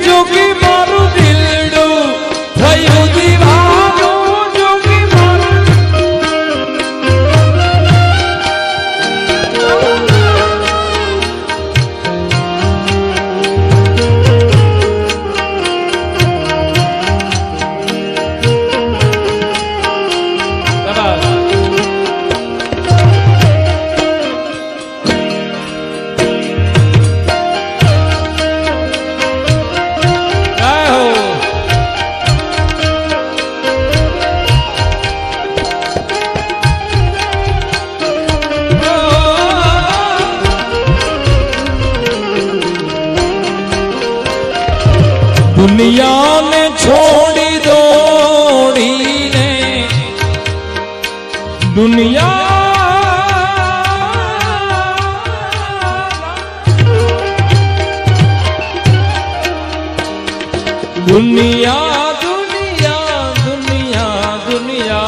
જોગી મારું દિલડું થયું દીવાનું જોગી મારું दुनिया ने छोड़ी दौड़ीने दुनिया दुनिया दुनिया दुनिया दुनिया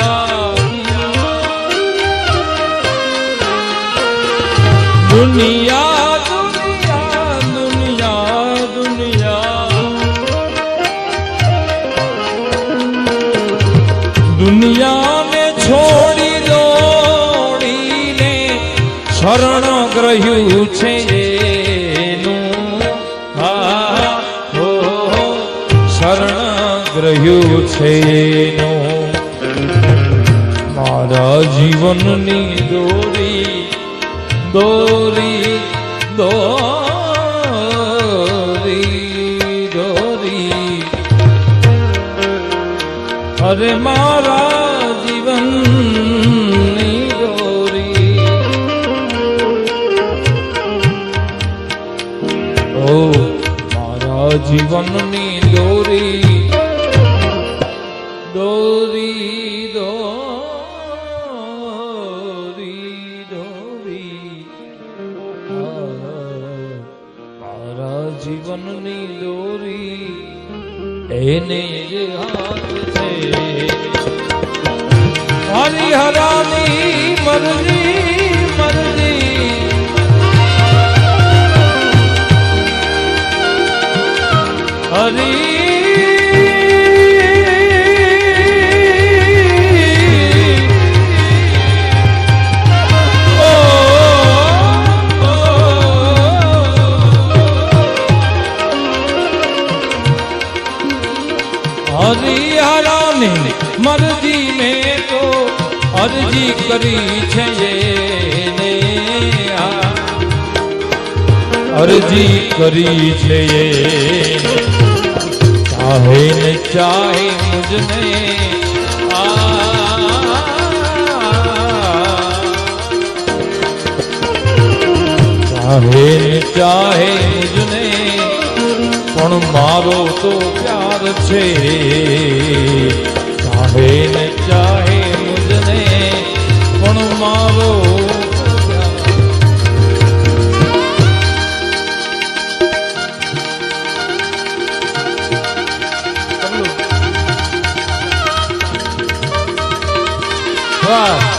दुनिया ने छोड़ी दौड़ीने शरण ग्रह्યું છે એનું શરણ ગ્રહ્યું છે એનું મારા જીવનની દોરી દોરી દોરી દોરી અરે મારા જીવનની દોરી ઓ મારા જીવનની દોરી દોરી દોરી દોરી મારા જીવનની દોરી એને જે હાથ છે હરિહરાની મરજી મરજી હરી હરિહરાની મરજી મેં તો અરજી કરી છે એને અરજી કરી છે ચાહે ને ચાહે મુજને ચાહે ને ચાહે મુજને પણ મારો તો પ્યાર છે ચાહે ને ચાહે મુજને પણ મારો વાહ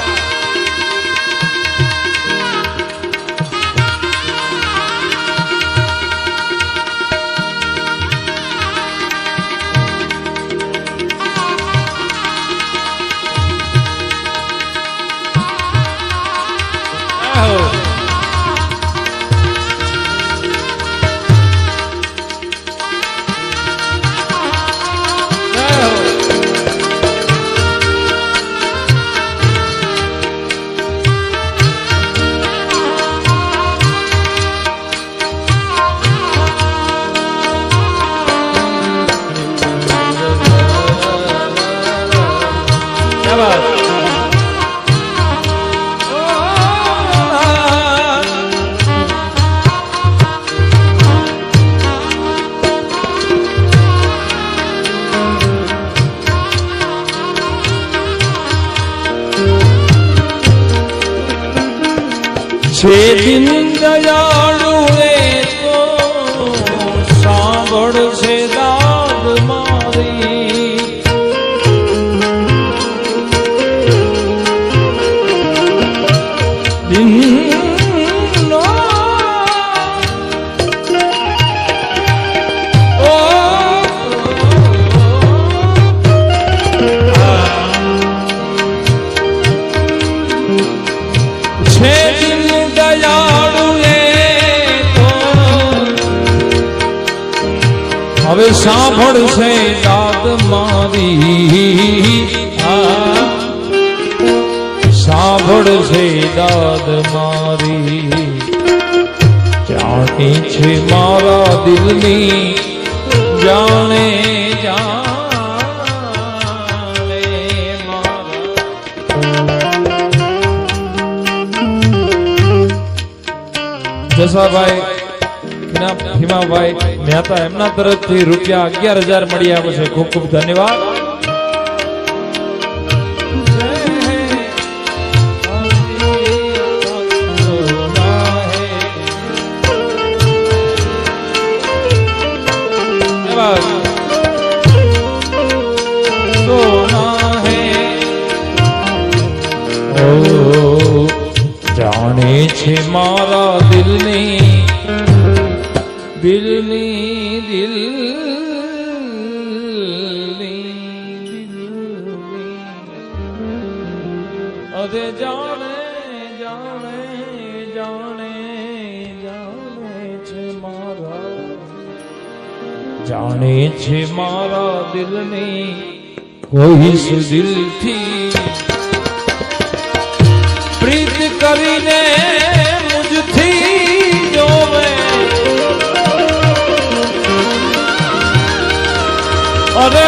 હવે સાંભળશે દાદ મારી, સાંભળશે દાદ મારી, જાણી છે મારા દિલની જાણે જાણે મારા જસાભાઈ ભીમાભાઈ મહેતા એમના તરફથી રૂપિયા 11,000 મળી આવે છે. ખૂબ ખૂબ ધન્યવાદ. જાણે છે મારા દિલની અરે જાણે જાણે જાણે જાણે છે મારા, જાણે છે મારા દિલની કોઈ દિલથી પ્રીત કરીને મુજથી જોવે, અરે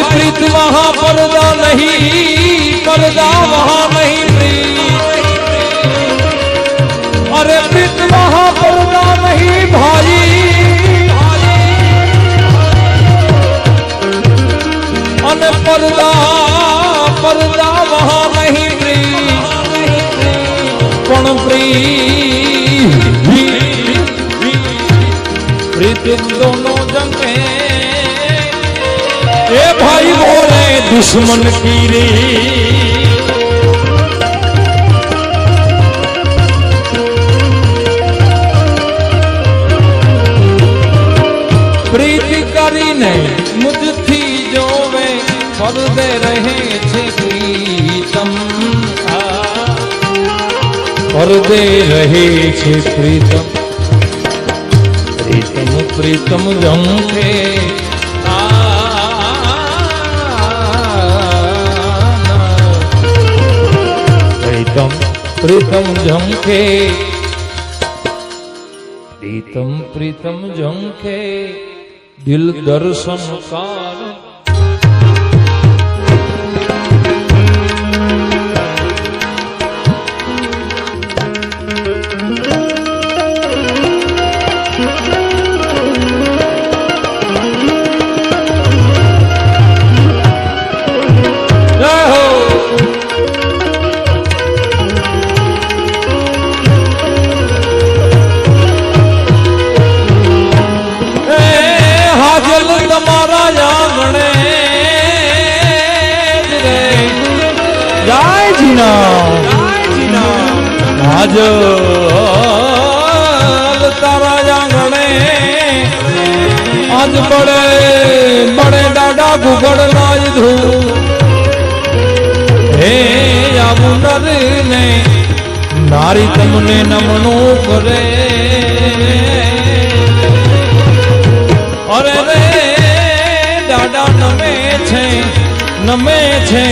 प्रीत वहां पर्दा नहीं, पर्दा वहां नहीं प्रीत, अरे प्रीत वहां पर्दा नहीं भाई, अने पर्दा पर्दा वहां नहीं प्रीत, पण प्रीत दोनों जंगे ए भाई बोले दुश्मन की रे, प्रीति કરીને મુજથી જોવે પડદે રહે છે પ્રીતમ, પડદે રહે છે પ્રીતમ, પ્રીતમ પ્રીતમ જંખે प्रीतम झंखे, प्रीतम प्रीतम झंखे दिल दर्शन कार, आज तारा आंगणे आज बड़े बड़े डाडा गुगड़ नाज धू, हे आबू नर ने नारी तमने नमनू करे, अरे रे डाडा नमे छे नमे छे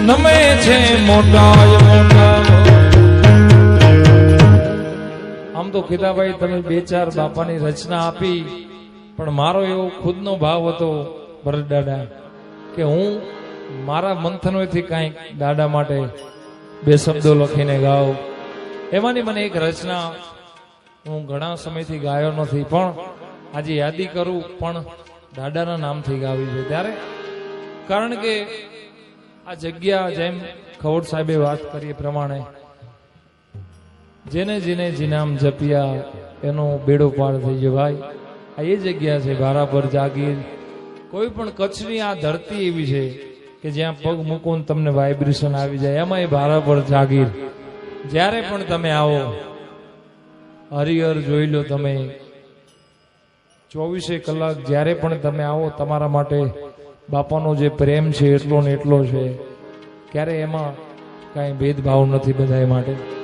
नमे छे मोटा मोटा. આમ તો કીધાભાઈ તમે 2-4 બાપાની રચના આપી, પણ મારો એવો ખુદનો ભાવ હતો ભરત દાદા કે હું મારા મંથનોથી કાંઈક દાદા માટે 2 શબ્દો લખીને ગાઉં. એમાંની મને એક રચના હું ઘણા સમયથી ગાયો નથી, પણ આજે યાદી કરું પણ દાદાના નામથી ગાવી છે. ત્યારે કારણ કે આ જગ્યા જેમ ખવડ સાહેબે વાત કરી એ પ્રમાણે જેને જેને જીનામ જપ્યા એનો બેડો પાર થઈ ગયો. ભાઈ આ એ જગ્યા છે ભારાપર જાગીર. કોઈ પણ કચ્છની આ ધરતી એવી છે કે જ્યાં પગ મૂકો તમને વાઇબ્રેશન આવી જાય, એમાં એ ભારાપર જાગીર જ્યારે પણ તમે આવો હરિહર જોઈ લો તમે 24 કલાક જ્યારે પણ તમે આવો તમારા માટે બાપાનો જે પ્રેમ છે એટલો ને એટલો છે. ક્યારે એમાં કાંઈ ભેદભાવ નથી બધા માટે.